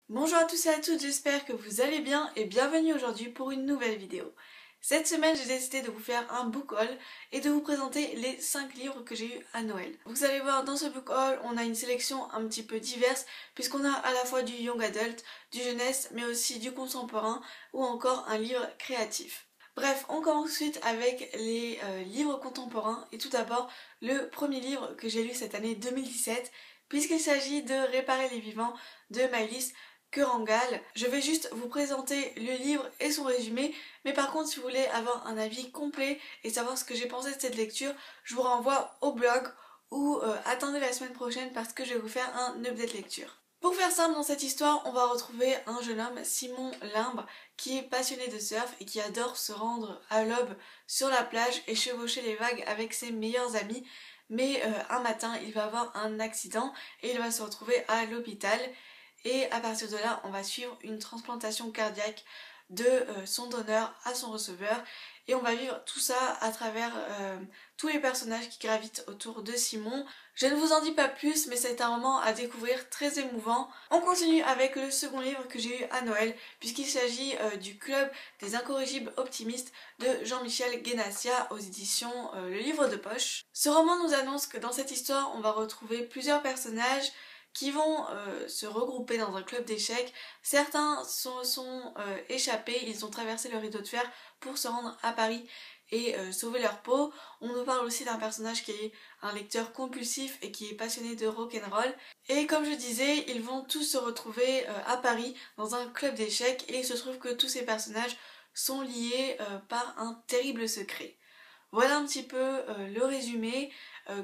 Bonjour à tous et à toutes, j'espère que vous allez bien et bienvenue aujourd'hui pour une nouvelle vidéo. Cette semaine, j'ai décidé de vous faire un book haul et de vous présenter les 5 livres que j'ai eus à Noël. Vous allez voir, dans ce book haul, on a une sélection un petit peu diverse puisqu'on a à la fois du young adult, du jeunesse, mais aussi du contemporain ou encore un livre créatif. Bref, on commence ensuite avec les livres contemporains et tout d'abord le premier livre que j'ai lu cette année 2017 puisqu'il s'agit de Réparer les vivants de Maëlys Kerangal. Je vais juste vous présenter le livre et son résumé, mais par contre si vous voulez avoir un avis complet et savoir ce que j'ai pensé de cette lecture, je vous renvoie au blog ou attendez la semaine prochaine parce que je vais vous faire un update lecture. Pour faire simple, dans cette histoire, on va retrouver un jeune homme, Simon Limbre, qui est passionné de surf et qui adore se rendre à l'aube sur la plage et chevaucher les vagues avec ses meilleurs amis. Mais un matin, il va avoir un accident et il va se retrouver à l'hôpital. Et à partir de là, on va suivre une transplantation cardiaque de son donneur à son receveur. Et on va vivre tout ça à travers tous les personnages qui gravitent autour de Simon. Je ne vous en dis pas plus, mais c'est un moment à découvrir très émouvant. On continue avec le second livre que j'ai eu à Noël, puisqu'il s'agit du Club des Incorrigibles Optimistes de Jean-Michel Guénassia aux éditions Le Livre de Poche. Ce roman nous annonce que dans cette histoire, on va retrouver plusieurs personnages qui vont se regrouper dans un club d'échecs. Certains sont échappés, ils ont traversé le rideau de fer pour se rendre à Paris et sauver leur peau. On nous parle aussi d'un personnage qui est un lecteur compulsif et qui est passionné de rock'n'roll. Et comme je disais, ils vont tous se retrouver à Paris dans un club d'échecs et il se trouve que tous ces personnages sont liés par un terrible secret. Voilà un petit peu le résumé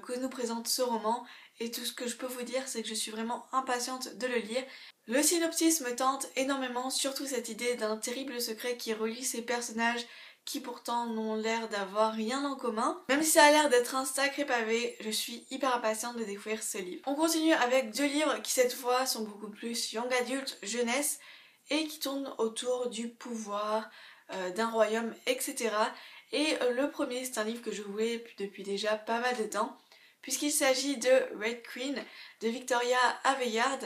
que nous présente ce roman et tout ce que je peux vous dire c'est que je suis vraiment impatiente de le lire. Le synopsis me tente énormément, surtout cette idée d'un terrible secret qui relie ces personnages qui pourtant n'ont l'air d'avoir rien en commun. Même si ça a l'air d'être un sacré pavé, je suis hyper impatiente de découvrir ce livre. On continue avec 2 livres qui cette fois sont beaucoup plus young adulte, jeunesse et qui tournent autour du pouvoir, d'un royaume, etc. Et le premier, c'est un livre que je voulais depuis déjà pas mal de temps, puisqu'il s'agit de Red Queen de Victoria Aveyard,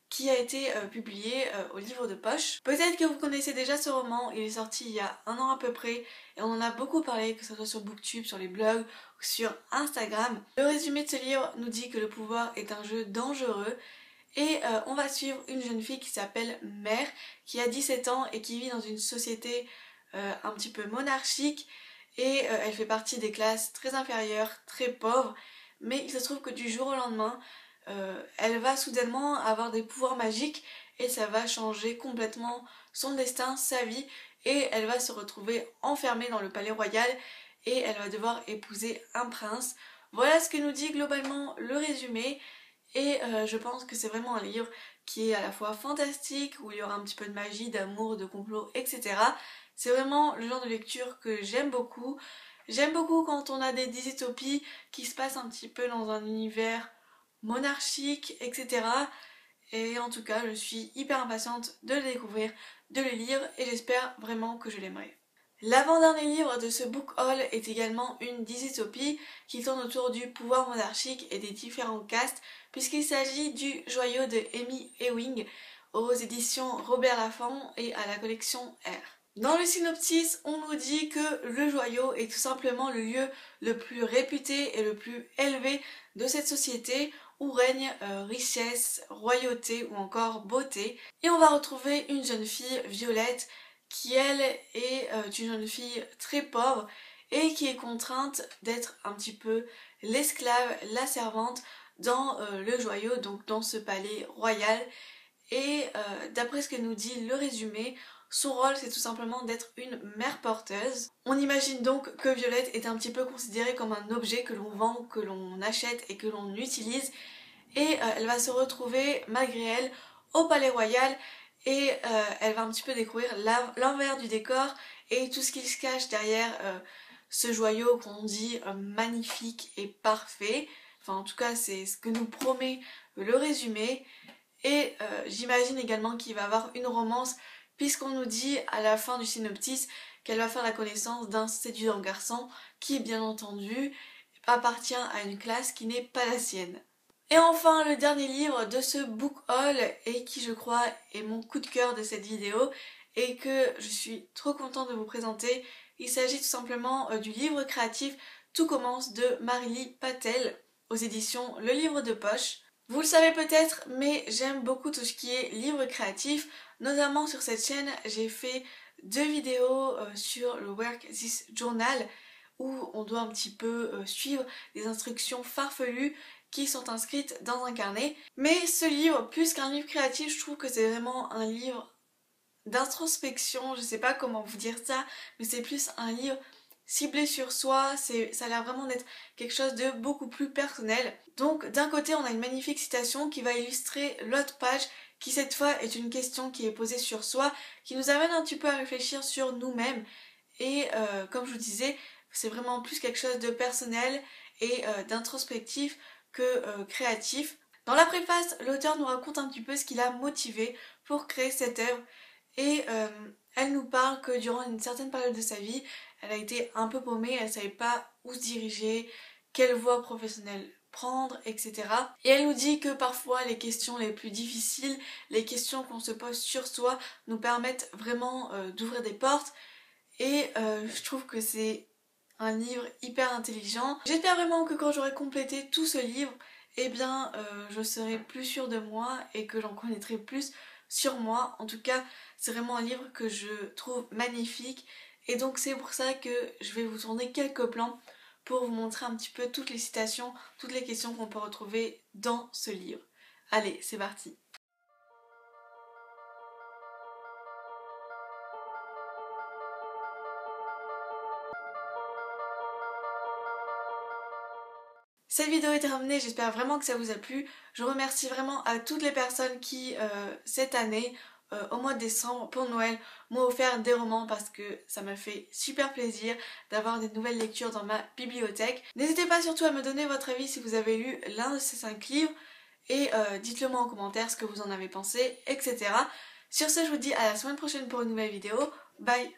qui a été publié au Livre de Poche. Peut-être que vous connaissez déjà ce roman, il est sorti il y a un an à peu près, et on en a beaucoup parlé, que ce soit sur Booktube, sur les blogs, ou sur Instagram. Le résumé de ce livre nous dit que le pouvoir est un jeu dangereux, et on va suivre une jeune fille qui s'appelle Mère, qui a 17 ans et qui vit dans une société un petit peu monarchique, et elle fait partie des classes très inférieures, très pauvres, mais il se trouve que du jour au lendemain, elle va soudainement avoir des pouvoirs magiques et ça va changer complètement son destin, sa vie, et elle va se retrouver enfermée dans le palais royal et elle va devoir épouser un prince. Voilà ce que nous dit globalement le résumé et je pense que c'est vraiment un livre qui est à la fois fantastique, où il y aura un petit peu de magie, d'amour, de complot, etc. C'est vraiment le genre de lecture que j'aime beaucoup. J'aime beaucoup quand on a des dystopies qui se passent un petit peu dans un univers monarchique, etc. Et en tout cas, je suis hyper impatiente de le découvrir, de le lire et j'espère vraiment que je l'aimerai. L'avant-dernier livre de ce book haul est également une dystopie qui tourne autour du pouvoir monarchique et des différents castes, puisqu'il s'agit du Joyau de Amy Ewing aux éditions Robert Laffont et à la collection R. Dans le synopsis, on nous dit que le Joyau est tout simplement le lieu le plus réputé et le plus élevé de cette société où règne richesse, royauté ou encore beauté. Et on va retrouver une jeune fille, Violette, qui elle est une jeune fille très pauvre et qui est contrainte d'être un petit peu l'esclave, la servante dans le Joyau, donc dans ce palais royal. Et d'après ce que nous dit le résumé, son rôle c'est tout simplement d'être une mère porteuse. On imagine donc que Violette est un petit peu considérée comme un objet que l'on vend, que l'on achète et que l'on utilise. Et elle va se retrouver malgré elle au palais royal et elle va un petit peu découvrir l'envers du décor et tout ce qui se cache derrière ce joyau qu'on dit magnifique et parfait. Enfin en tout cas c'est ce que nous promet le résumé. Et j'imagine également qu'il va y avoir une romance puisqu'on nous dit à la fin du synopsis qu'elle va faire la connaissance d'un séduisant garçon qui bien entendu appartient à une classe qui n'est pas la sienne. Et enfin, le dernier livre de ce book haul et qui je crois est mon coup de cœur de cette vidéo et que je suis trop contente de vous présenter. Il s'agit tout simplement du livre créatif Tout commence de Marilie Patel aux éditions Le Livre de Poche. Vous le savez peut-être, mais j'aime beaucoup tout ce qui est livre créatif, notamment sur cette chaîne j'ai fait 2 vidéos sur le Work This Journal où on doit un petit peu suivre des instructions farfelues qui sont inscrites dans un carnet. Mais ce livre, plus qu'un livre créatif, je trouve que c'est vraiment un livre d'introspection, je sais pas comment vous dire ça, mais c'est plus un livre ciblé sur soi, ça a l'air vraiment d'être quelque chose de beaucoup plus personnel. Donc d'un côté on a une magnifique citation qui va illustrer l'autre page qui cette fois est une question qui est posée sur soi, qui nous amène un petit peu à réfléchir sur nous-mêmes et comme je vous disais, c'est vraiment plus quelque chose de personnel et d'introspectif que créatif. Dans la préface, l'auteur nous raconte un petit peu ce qui l'a motivé pour créer cette œuvre et elle nous parle que durant une certaine période de sa vie, elle a été un peu paumée, elle ne savait pas où se diriger, quelle voie professionnelle prendre, etc. Et elle nous dit que parfois les questions les plus difficiles, les questions qu'on se pose sur soi, nous permettent vraiment d'ouvrir des portes et je trouve que c'est un livre hyper intelligent. J'espère vraiment que quand j'aurai complété tout ce livre, eh bien je serai plus sûre de moi et que j'en connaîtrai plus sur moi. En tout cas, c'est vraiment un livre que je trouve magnifique et donc c'est pour ça que je vais vous tourner quelques plans pour vous montrer un petit peu toutes les citations, toutes les questions qu'on peut retrouver dans ce livre. Allez, c'est parti! Cette vidéo est terminée, j'espère vraiment que ça vous a plu. Je remercie vraiment à toutes les personnes qui, cette année, au mois de décembre, pour Noël, m'ont offert des romans parce que ça m'a fait super plaisir d'avoir des nouvelles lectures dans ma bibliothèque. N'hésitez pas surtout à me donner votre avis si vous avez lu l'un de ces 5 livres et dites-le moi en commentaire ce que vous en avez pensé, etc. Sur ce, je vous dis à la semaine prochaine pour une nouvelle vidéo. Bye!